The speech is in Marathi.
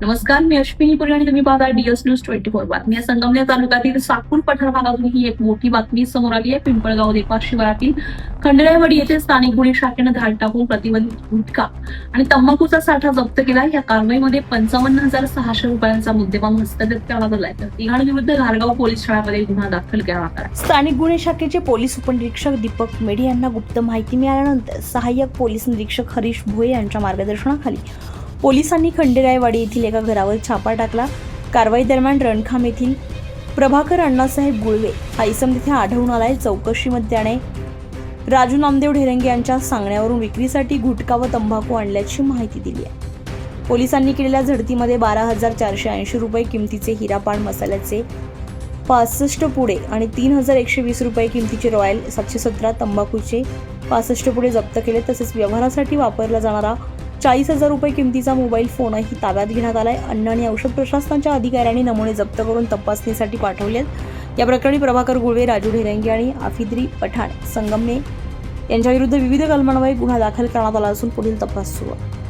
नमस्कार, मी अश्विनी पुरी आणि तुम्ही पाहता डीएस न्यूज 24 बातम्या. संगमनेर तालुक्यातील साकूर पठार भागातून ही एक मोठी बातमी समोर आली आहे. पिंपळगाव देपा शिवारातील खंडेरायवाडी येथे स्थानिक गुन्हे शाखेनं धाड टाकून प्रतिबंधित गुटखा आणि तंबाखूचा साठा जप्त केला. या कारवाईमध्ये 55,600 रुपयांचा मुद्देमाल हस्तगत करण्यात आलाय. तर तिघांविरुद्ध घारगाव पोलीस ठाण्यामध्ये गुन्हा दाखल करण्यात आला. स्थानिक गुन्हे शाखेचे पोलीस उपनिरीक्षक दीपक मेढे यांना गुप्त माहिती मिळाल्यानंतर सहाय्यक पोलीस निरीक्षक हरीश भोये यांच्या मार्गदर्शनाखाली पोलिसांनी खंडेरायवाडी येथील एका घरावर छापा टाकला. कारवाई दरम्यान रणखाम येथील प्रभाकर अण्णासाहेब गुळवे हा इसम तिथे आढळून आलाय. चौकशीमध्ये त्याने राजू नामदेव ढेरंगे यांच्या सांगण्यावरून विक्रीसाठी गुटखा व तंबाखू आणल्याची माहिती दिली आहे. पोलिसांनी केलेल्या झडतीमध्ये 12,480 रुपये किमतीचे हिरापाड मसाल्याचे 65 पुडे आणि 3,120 रुपये किमतीचे रॉयल 717 तंबाखूचे 65 पुडे जप्त केले. तसेच व्यवहारासाठी वापरला जाणारा 40,000 रुपये किमतीचा मोबाईल फोनही ताब्यात घेण्यात आलाय. अन्न आणि औषध प्रशासनाच्या अधिकाऱ्यांनी नमुने जप्त करून तपासणीसाठी पाठवले. या प्रकरणी प्रभाकर गुळवे, राजू ढेरंगे आणि आफिद्री पठाण संगमनेर यांच्याविरुद्ध विविध कलमान्वये गुन्हा दाखल करण्यात आला असून पुढील तपास सुरू आहे.